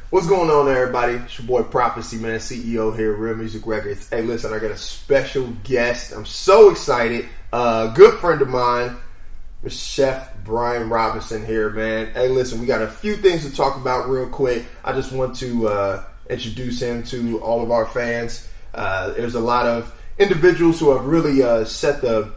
What's going on, everybody? It's your boy Prophocey, man, CEO here at Real Music Records. Hey, listen, I got a special guest. I'm so excited. Good friend of mine, Mr. Chef Brian Robison here, man. Hey, listen, we got a few things to talk about real quick. I just want to introduce him to all of our fans. There's a lot of individuals who have really set the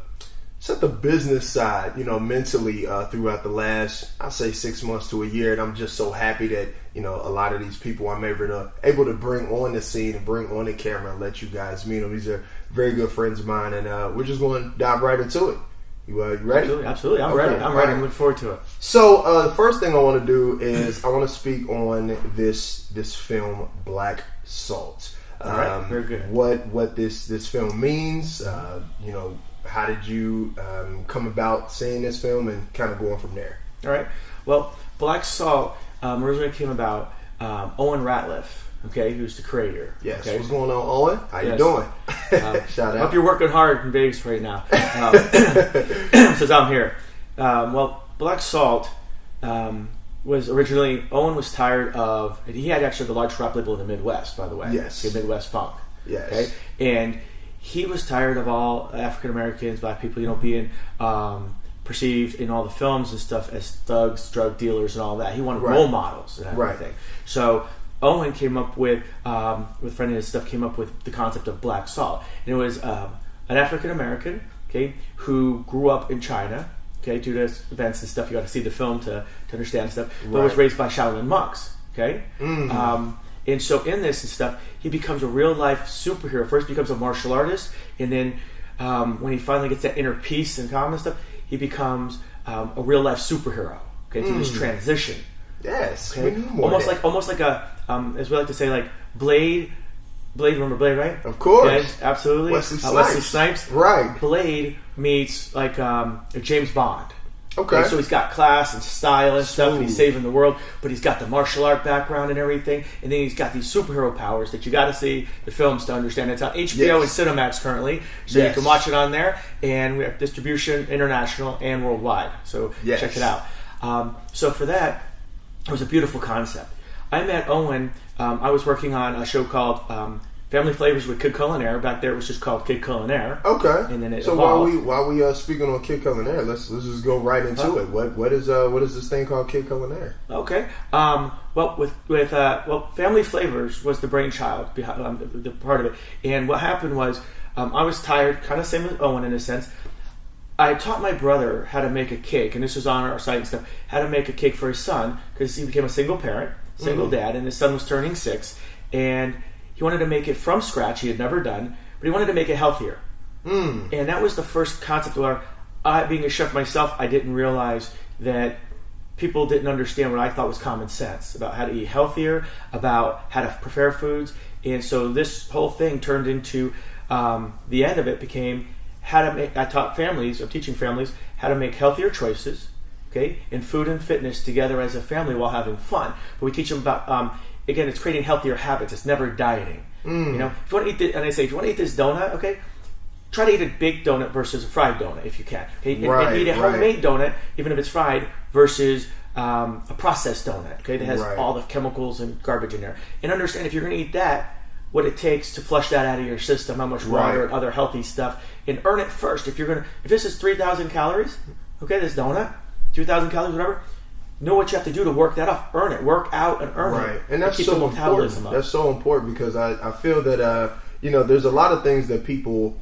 business side, mentally throughout the last, I'd say 6 months to a year. And I'm just so happy that, a lot of these people I'm able to bring on the scene and bring on the camera and let you guys meet them. These are very good friends of mine, and we're just going to dive right into it. You ready? Absolutely. I'm ready. I'm ready. I'm looking forward to it. So the first thing I want to do is I want to speak on this film, Black Salt. All right. Very good. What this film means, how did you come about seeing this film and kind of going from there? All right. Well, Black Salt originally came about Owen Ratliff, okay, who's the creator. Yes. Okay? What's going on, Owen? How you doing? Shout out. I hope you're working hard in Vegas right now. Since I'm here. Well, Black Salt was originally, Owen was tired of, he had actually the largest rap label in the Midwest, by the way. Yes. Okay, Midwest Funk. Yes. Okay? And he was tired of all African Americans, black people, being perceived in all the films and stuff as thugs, drug dealers, and all that. He wanted role models and everything. Right. So Owen came up with a friend of his stuff, came up with the concept of Black Salt. And it was an African American, okay, who grew up in China, okay, due to events and stuff. You got to see the film to understand stuff. But was raised by Shaolin monks, okay. And so in this and stuff, he becomes a real life superhero. First, he becomes a martial artist, and then when he finally gets that inner peace and calm and stuff, he becomes a real life superhero. Okay, through this transition. Yes. Okay? Almost like a as we like to say, like Blade. Remember Blade, right? Of course. Yes, absolutely. Wesley Snipes. Right. Blade meets like a James Bond. Okay. So he's got class and style and stuff, and he's saving the world, but he's got the martial art background and everything, and then he's got these superhero powers that you got to see the films to understand. It's on HBO and Cinemax currently, so you can watch it on there, and we have distribution international and worldwide, so check it out. So for that, it was a beautiful concept. I met Owen, I was working on a show called Family Flavors with Kid Culinaire. Back there it was just called Kid Culinaire. Okay. And then it so evolved. while we speaking on Kid Culinaire, let's just go right into it. What is this thing called Kid Culinaire? Okay. Family Flavors was the brainchild behind the part of it. And what happened was I was tired, kind of same with Owen in a sense. I taught my brother how to make a cake, and this was on our site and stuff, how to make a cake for his son, because he became a single parent, single dad, and his son was turning 6, and he wanted to make it from scratch. He had never done, but he wanted to make it healthier. And that was the first concept where I, being a chef myself, I didn't realize that people didn't understand what I thought was common sense about how to eat healthier, about how to prepare foods. And so this whole thing turned into, the end of it became how to make, I taught families, I'm teaching families how to make healthier choices, okay, in food and fitness together as a family while having fun. But we teach them about, again, it's creating healthier habits. It's never dieting. If you want to eat this, and I say, if you want to eat this donut, okay, try to eat a baked donut versus a fried donut if you can. Okay, and eat a homemade donut, even if it's fried, versus a processed donut. Okay, that has all the chemicals and garbage in there. And understand if you're going to eat that, what it takes to flush that out of your system, how much water and other healthy stuff, and earn it first. If this is 3,000 calories, okay, this donut, 2,000 calories, whatever. Know what you have to do to work that off. Earn it. Work out and earn it. And that's keep so the metabolism important. up. That's so important because I feel that there's a lot of things that people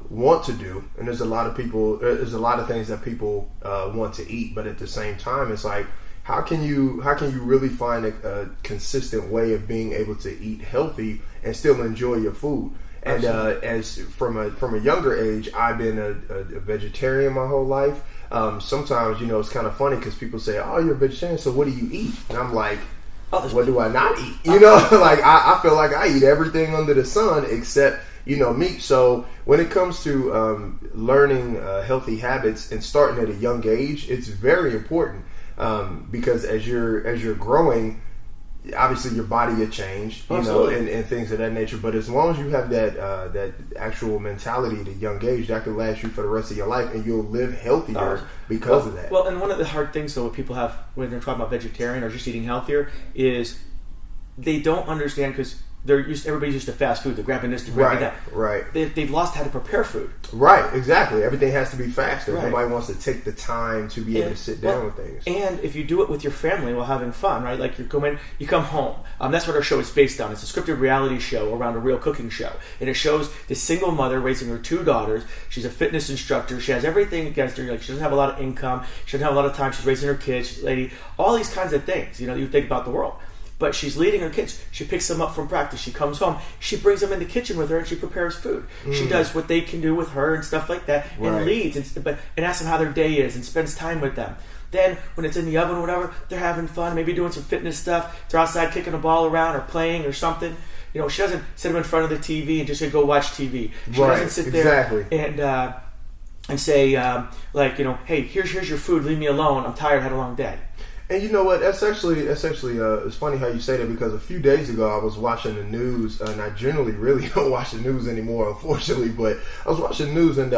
want to do, and there's a lot of things that people want to eat, but at the same time, it's like how can you really find a consistent way of being able to eat healthy and still enjoy your food? And as from a younger age, I've been a vegetarian my whole life. Sometimes, it's kind of funny because people say, "Oh, you're a vegetarian, so what do you eat?" And I'm like, "What do I not eat?" Like I feel like I eat everything under the sun except meat. So when it comes to learning healthy habits and starting at a young age, it's very important because as you're growing, obviously your body will change, and things of that nature. But as long as you have that actual mentality at a young age, that can last you for the rest of your life, and you'll live healthier because of that. Well, and one of the hard things though, what people have when they're talking about vegetarian or just eating healthier is they don't understand because everybody's used to fast food. They're grabbing this, they're grabbing that. Right. They've lost how to prepare food. Right, exactly. Everything has to be faster. Right. Nobody wants to take the time to be able to sit down with things. And if you do it with your family while having fun, right? Like you come home. That's what our show is based on. It's a scripted reality show around a real cooking show. And it shows this single mother raising her 2 daughters. She's a fitness instructor. She has everything against her. Like she doesn't have a lot of income. She doesn't have a lot of time. She's raising her kids. She's a lady. All these kinds of things, you think about the world. But she's leading her kids. She picks them up from practice. She comes home. She brings them in the kitchen with her and she prepares food. She does what they can do with her and stuff like that, and leads and asks them how their day is and spends time with them. Then when it's in the oven or whatever, they're having fun, maybe doing some fitness stuff. They're outside kicking a ball around or playing or something. She doesn't sit them in front of the TV and just say, go watch TV. She doesn't sit there and say, hey, here's your food. Leave me alone. I'm tired. I had a long day. And you know what? That's actually it's funny how you say that, because a few days ago I was watching the news, and I generally really don't watch the news anymore, unfortunately. But I was watching the news, and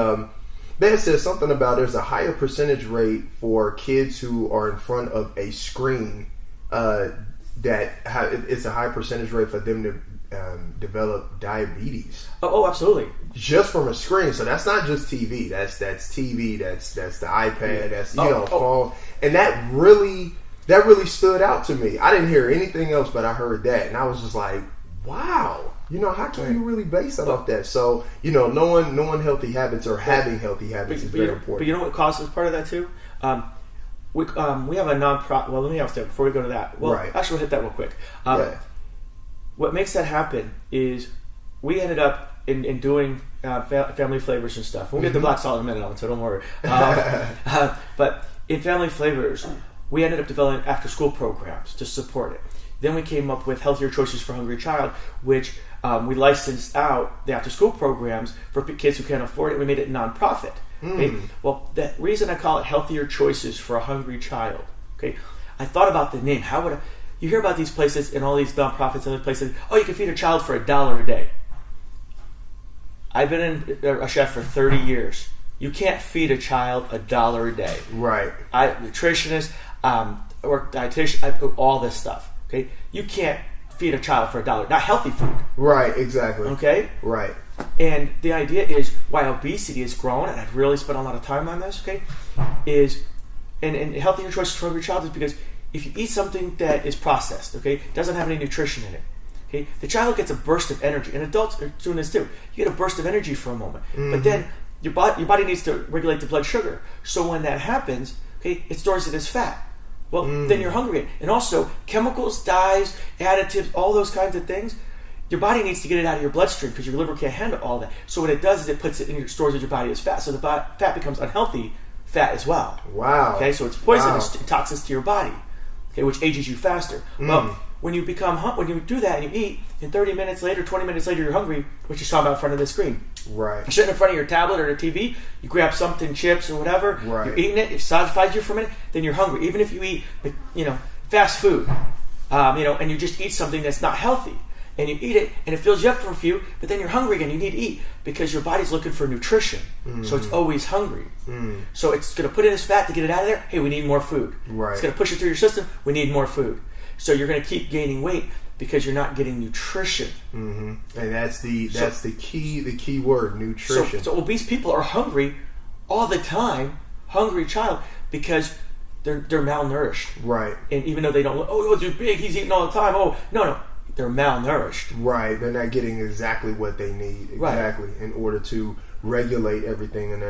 they had said something about there's a higher percentage rate for kids who are in front of a screen. It's a high percentage rate for them to develop diabetes. Oh, absolutely. Just from a screen. So that's not just TV. That's TV. That's the iPad. That's phone. And that really stood out to me. I didn't hear anything else, but I heard that, and I was just like, wow. How can you really base that off that? So knowing healthy habits or having healthy habits is very important. But you know what causes part of that too? We have a non-profit. Well, let me have a step before we go to that. Well, actually, we'll hit that real quick. What makes that happen is we ended up in doing family flavors and stuff. We'll get to black salt in a minute, so don't worry. But in family flavors, we ended up developing after-school programs to support it. Then we came up with Healthier Choices for a Hungry Child, which we licensed out the after-school programs for kids who can't afford it. We made it nonprofit. Okay? Well, the reason I call it Healthier Choices for a Hungry Child, okay? I thought about the name. How would you hear about these places and all these nonprofits and other places? Oh, you can feed a child for $1 a day. I've been a chef for 30 years. You can't feed a child $1 a day. Right. Nutritionist, or dietitian, I do all this stuff. Okay, you can't feed a child for $1. Not healthy food. Right. Exactly. Okay. Right. And the idea is why obesity is growing, and I've really spent a lot of time on this. Okay, is and Healthier Choices for every child is because if you eat something that is processed, okay, doesn't have any nutrition in it. Okay, the child gets a burst of energy, and adults are doing this too. You get a burst of energy for a moment, but then your body needs to regulate the blood sugar. So when that happens, okay, it stores it as fat. Well, then you're hungry. And also, chemicals, dyes, additives, all those kinds of things, your body needs to get it out of your bloodstream because your liver can't handle all that. So what it does is it puts it in stores it in your body as fat. So the fat becomes unhealthy fat as well. Wow. Okay, so it's poisonous, toxins to your body, okay, which ages you faster. Well, when you do that and you eat, and 30 minutes later, 20 minutes later, you're hungry, which you're talking about in front of the screen. Right. You're sitting in front of your tablet or the TV, you grab something, chips or whatever, right. You're eating it, it satisfies you for a minute, then you're hungry. Even if you eat, fast food, and you just eat something that's not healthy, and you eat it, and it fills you up for a few, but then you're hungry again. You need to eat because your body's looking for nutrition, so it's always hungry. So it's going to put in this fat to get it out of there. Hey, we need more food. Right. It's going to push it through your system. We need more food. So you're going to keep gaining weight because you're not getting nutrition. And that's the key word, nutrition. So obese people are hungry all the time, hungry child, because they're malnourished. Right. And even though they don't look, oh, he's big, he's eating all the time. Oh, no, they're malnourished. Right. They're not getting exactly what they need in order to regulate everything in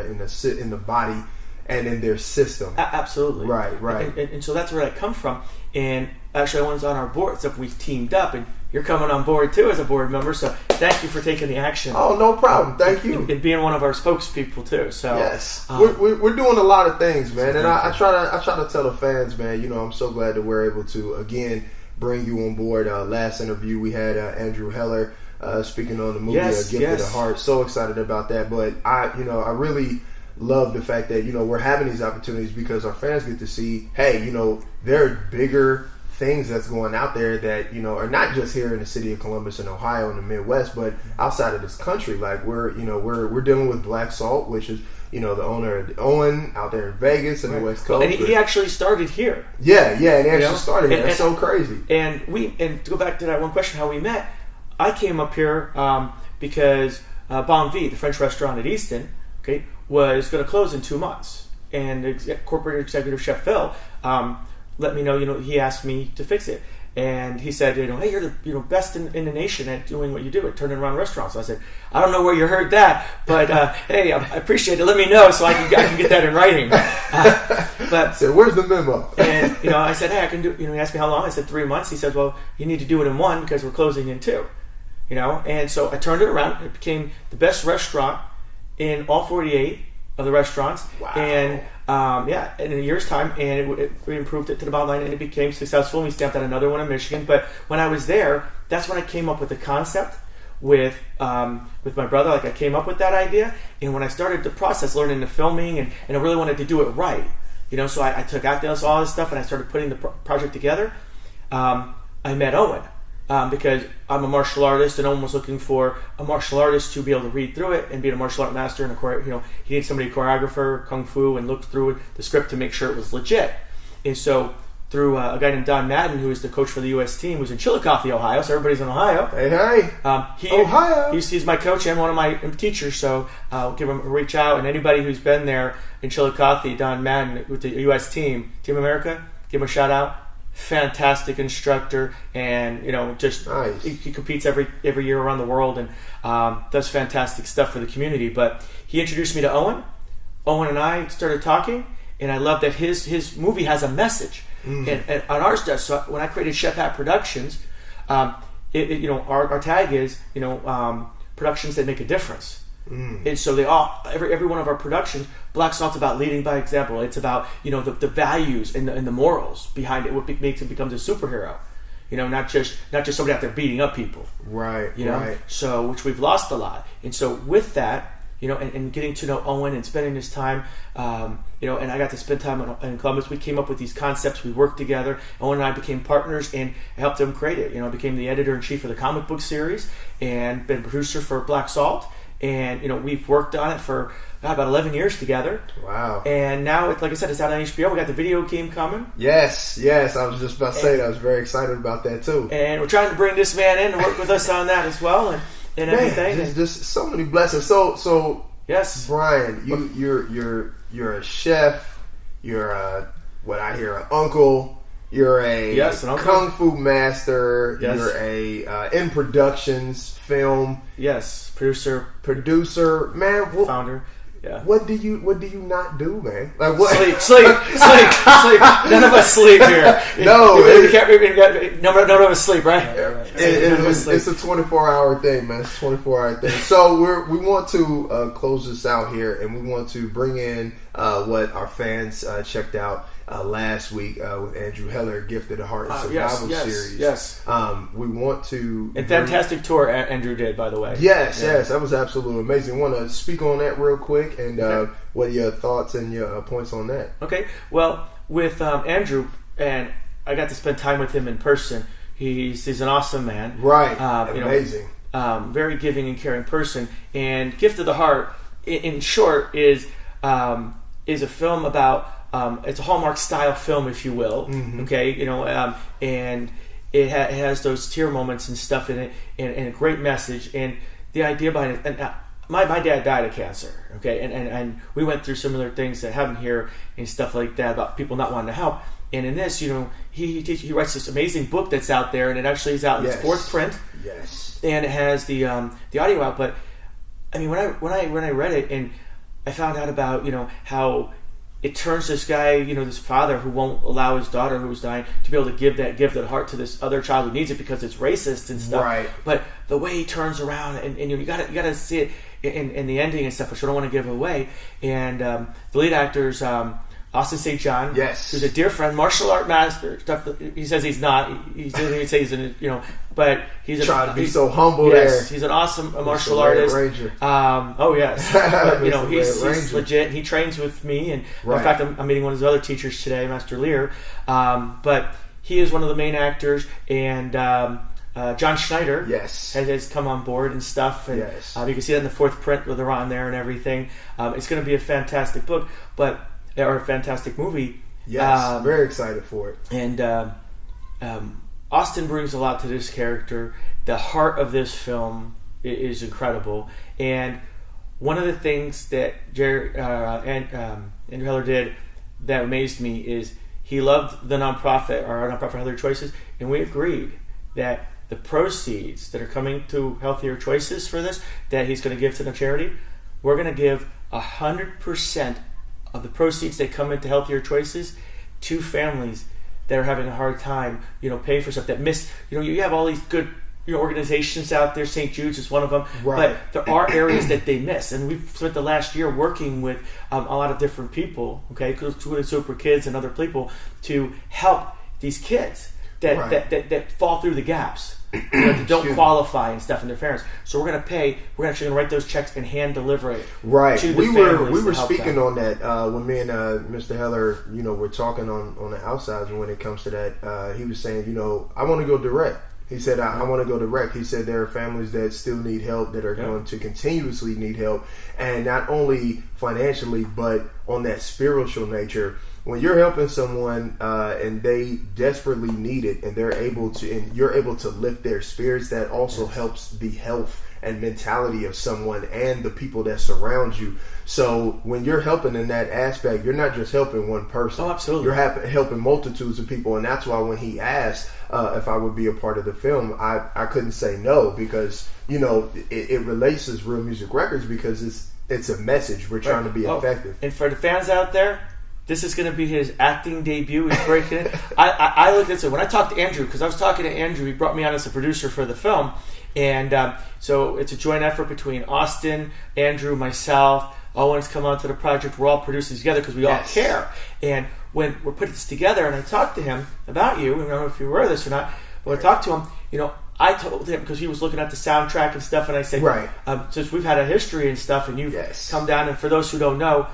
the body and in their system. Absolutely. Right. And so that's where that comes from. And actually, I was on our board, so we teamed up, and you're coming on board too as a board member. So thank you for taking the action. Oh, no problem. Thank you. And being one of our spokespeople too. So yes, we're doing a lot of things, man. And I try to tell the fans, man. I'm so glad that we're able to again bring you on board. Last interview we had Andrew Heller speaking on the movie A Gift of the Heart. So excited about that. But I really love the fact that we're having these opportunities because our fans get to see, hey, there are bigger things that's going out there that are not just here in the city of Columbus and Ohio and the Midwest, but outside of this country. Like we're dealing with black salt, which is the owner Owen out there in Vegas and the West Coast. And he actually started here. Yeah, and he actually started here. That's so crazy. And to go back to that one question, how we met, I came up here because Bon V, the French restaurant at Easton, okay, was going to close in 2 months. And corporate executive chef Phil let me know, he asked me to fix it. And he said, hey, you're the best in the nation at doing what you do, at turning around restaurants. So I said, I don't know where you heard that, but hey, I appreciate it. Let me know so I can get that in writing. But so where's the memo? And I said, hey, I can do. He asked me how long. I said 3 months. He said, well, you need to do it in 1 because we're closing in 2. And so I turned it around. It became the best restaurant in all 48 of the restaurants. Wow. And in a year's time, and we improved it to the bottom line, and it became successful. And we stamped out another one in Michigan. But when I was there, that's when I came up with the concept with my brother. Like, I came up with that idea, and when I started the process, learning the filming, and I really wanted to do it right, so I took out all this stuff, and I started putting the project together. I met Owen. Because I'm a martial artist, and Owen was looking for a martial artist to be able to read through it and be a martial art master. And he needed somebody, choreographer, kung fu, and look through the script to make sure it was legit. And so, through a guy named Don Madden, who is the coach for the U.S. team, who's in Chillicothe, Ohio. So everybody's in Ohio. Hey, Ohio. He's my coach and one of my teachers. So I'll give him a reach out. And anybody who's been there in Chillicothe, Don Madden with the U.S. team, Team America, give him a shout out. Fantastic instructor, and just nice. He competes every year around the world, and does fantastic stuff for the community. But he introduced me to Owen. Owen and I started talking, and I love that his movie has a message. And on ours does. So when I created Chef Hat Productions, our tag is productions that make a difference. And so every one of our productions, Black Salt's about leading by example. It's about the values and the morals behind it. What makes it becomes a superhero, not just somebody out there beating up people, right? Right. So which we've lost a lot. And so with that, and getting to know Owen and spending this time, and I got to spend time in Columbus. We came up with these concepts. We worked together. Owen and I became partners, and I helped him create it. I became the editor-in-chief of the comic book series and been producer for Black Salt. And we've worked on it for about 11 years together. Wow! And now, like I said, it's out on HBO. We got the video game coming. Yes. I was just about to say that. I was very excited about that too. And we're trying to bring this man in to work with us on that as well, and everything. There's just so many blessings. So yes, Brian, you're a chef. You're what I hear, an uncle. You're a kung fu master. Yes. You're a in productions, film. Yes, producer, man. Founder. Yeah. What do you not do, man? Like what? Sleep. None of us sleep here. No, none of us sleep, right? It's a 24-hour thing, man. It's a 24-hour thing. So we want to close this out here, and we want to bring in what our fans checked out last week with Andrew Heller, Gifted a Heart and Survival Series. Yes. We want to... And fantastic tour Andrew did, by the way. Yes. That was absolutely amazing. Want to speak on that real quick, and what are your thoughts and your points on that? Okay. Well, with Andrew, and I got to spend time with him in person. He's an awesome man. Right. Amazing. Very giving and caring person. And Gifted the Heart, in short, is a film about... it's a Hallmark style film, if you will. Mm-hmm. Okay, and it has those tear moments and stuff in it, and a great message. And the idea behind it. And my dad died of cancer. Okay, and we went through similar things that happened here and stuff like that about people not wanting to help. And in this, he writes this amazing book that's out there, and it actually is out in its 4th print. Yes, and it has the audio out. But I mean, when I read it, and I found out about how it turns this guy, this father who won't allow his daughter who's dying to be able to give that gifted heart to this other child who needs it because it's racist and stuff. Right. But the way he turns around, and you gotta see it in the ending and stuff, which I don't want to give away. And the lead actor's Austin St. John, yes, who's a dear friend, martial art master. Stuff he says he's not. He doesn't even say he's but he's trying to be so humble. Yes, there. He's an awesome martial artist. Ranger. Oh yes, but, he's legit. He trains with me, and in fact, I'm meeting one of his other teachers today, Master Lear. But he is one of the main actors, and John Schneider Yes. has come on board and stuff. And, Yes. you can see that in the fourth print where they're on there and everything. It's going to be a fantastic book, or a fantastic movie. Yes, very excited for it. And Austin brings a lot to this character. The heart of this film is incredible. And one of the things that Andrew Heller did that amazed me is he loved the nonprofit, or our nonprofit Healthier Choices, and we agreed that the proceeds that are coming to Healthier Choices for this, that he's going to give to the charity, we're going to give 100% of the proceeds that come into Healthier Choices to families that are having a hard time, paying for stuff that miss. You have all these good organizations out there. St. Jude's is one of them, right. But there are areas that they miss, and we've spent the last year working with a lot of different people, including Super Kids and other people, to help these kids that fall through the gaps, that don't qualify and stuff, and their parents. So we're actually going to write those checks and hand deliver it. Right. To the we were speaking them. on that when me and Mr. Heller, were talking on the outsides, and when it comes to that, he was saying, I want to go direct. He said, I want to go direct. He said there are families that still need help, that are going to continuously need help, and not only financially, but on that spiritual nature. When you're helping someone and they desperately need it, and you're able to lift their spirits, that also helps the health and mentality of someone and the people that surround you. So when you're helping in that aspect, you're not just helping one person. Oh, absolutely. You're helping multitudes of people, and that's why when he asked if I would be a part of the film, I couldn't say no, because it relates as Real Music Records, because it's a message. We're trying to be effective. And for the fans out there, this is going to be his acting debut. He's breaking it. I look at it. When I talked to Andrew, because I was talking to Andrew, he brought me on as a producer for the film. And so it's a joint effort between Austin, Andrew, myself. Owen's come onto the project. We're all producing together because we all care. And when we're putting this together, and I talked to him about you, I don't know if you were aware of this or not, but when I talked to him, I told him, because he was looking at the soundtrack and stuff, and I said, since we've had a history and stuff, and you've come down, and for those who don't know,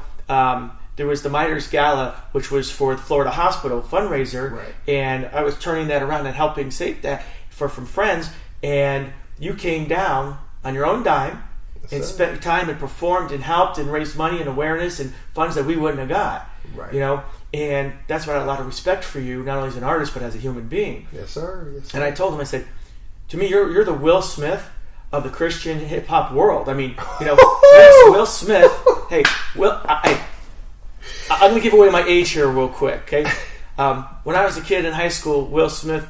there was the Miners Gala, which was for the Florida Hospital fundraiser, and I was turning that around and helping save that from friends, and you came down on your own dime and spent your time and performed and helped and raised money and awareness and funds that we wouldn't have got. And that's why I have a lot of respect for you, not only as an artist but as a human being. Yes, sir. Yes, sir. And I told him, I said, to me, you're the Will Smith of the Christian hip hop world. I mean, Will Smith. Hey, I'm going to give away my age here real quick, okay? When I was a kid in high school, Will Smith,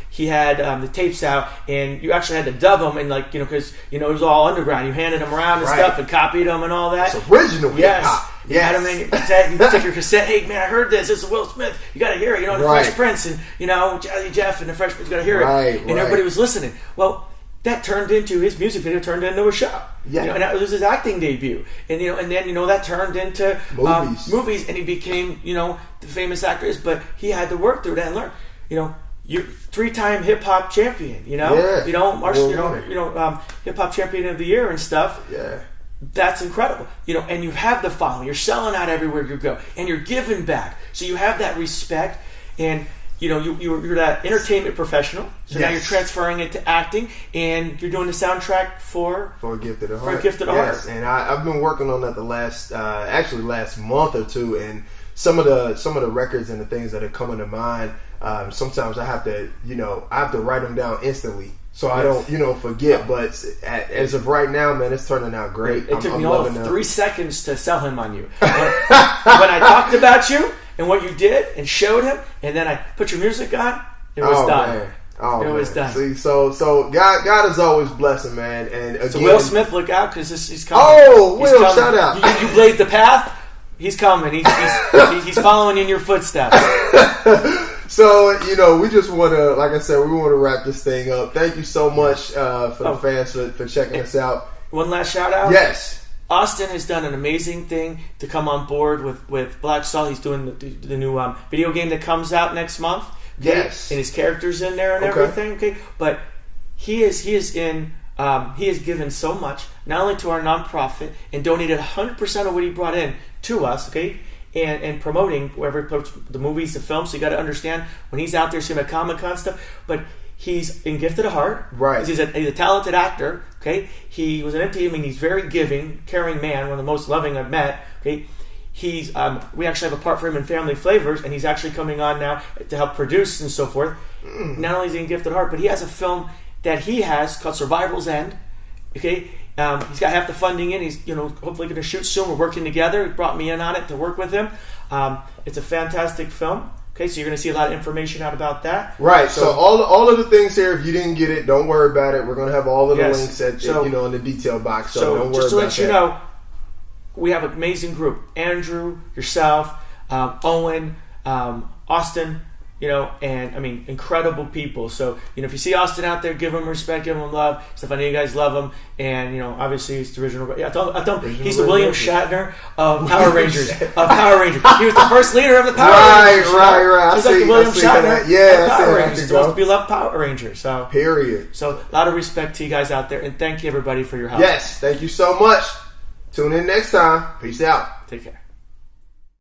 he had the tapes out, and you actually had to dub them, and because it was all underground. You handed them around and stuff, and copied them and all that. It's original. Yes. You had them in your cassette. You took your cassette. Hey man, I heard this. This is Will Smith. You got to hear it. The Fresh Prince, and Jazzy Jeff and the Fresh Prince. You got to hear it. And everybody was listening. Well, that turned into his music video. Turned into a show. And that was his acting debut. And and then that turned into movies, and he became the famous actor is. But he had to work through that and learn. You're 3-time hip hop champion. Hip hop champion of the year and stuff. Yeah. That's incredible. And you have the following. You're selling out everywhere you go, and you're giving back. So you have that respect, and you're that entertainment professional. So now you're transferring it to acting, and you're doing the soundtrack for A Gift of the Heart. For A Gift of the Heart. And I've been working on that the last month or two, and some of the records and the things that are coming to mind. Sometimes I have to write them down instantly, so I don't forget. But as of right now, man, it's turning out great. It took me all of 3 seconds to sell him on you. When I talked about you and what you did and showed him, and then I put your music on, it was done. Man. It was done. See, so God is always blessing, man. And again, so Will Smith, look out, because he's coming. Oh, Will, shout out! You blazed the path. He's coming. He's following in your footsteps. So, we just want to, like I said, we want to wrap this thing up. Thank you so much for the fans for checking us out. One last shout out. Yes. Austin has done an amazing thing to come on board with Black Soul. He's doing the new video game that comes out next month. Okay? Yes. And his character's in there and everything. Okay. But he has given so much, not only to our nonprofit, and donated 100% of what he brought in to us, okay? And promoting wherever he puts the movies, the films. So you got to understand, when he's out there seeing at Comic-Con stuff, but He's gifted at heart. Right. He's a talented actor. Okay. He was an MT. I mean, he's very giving, caring man. One of the most loving I've met. Okay. He's we actually have a part for him in Family Flavors, and he's actually coming on now to help produce and so forth. Not only is he a gifted heart, but he has a film that he has called Survival's End. Okay. He's got half the funding in. He's hopefully going to shoot soon. We're working together. He brought me in on it to work with him. It's a fantastic film. Okay, so you're going to see a lot of information out about that. Right. So all of the things here, if you didn't get it, don't worry about it. We're going to have all of the links in the detail box. So don't worry about that. Just to let you know, we have an amazing group. Andrew, yourself, Owen, Austin, and I mean, incredible people. So, if you see Austin out there, give him respect, give him love. Stuff, I know you guys love him. And, obviously he's the original. Yeah, I told him he's the William Shatner of Power Rangers. He was the first leader of the Power Rangers. Right. He's like the William Shatner of Power Rangers. He's the most beloved Power Ranger. So, period. So, a lot of respect to you guys out there. And thank you, everybody, for your help. Yes, thank you so much. Tune in next time. Peace out. Take care.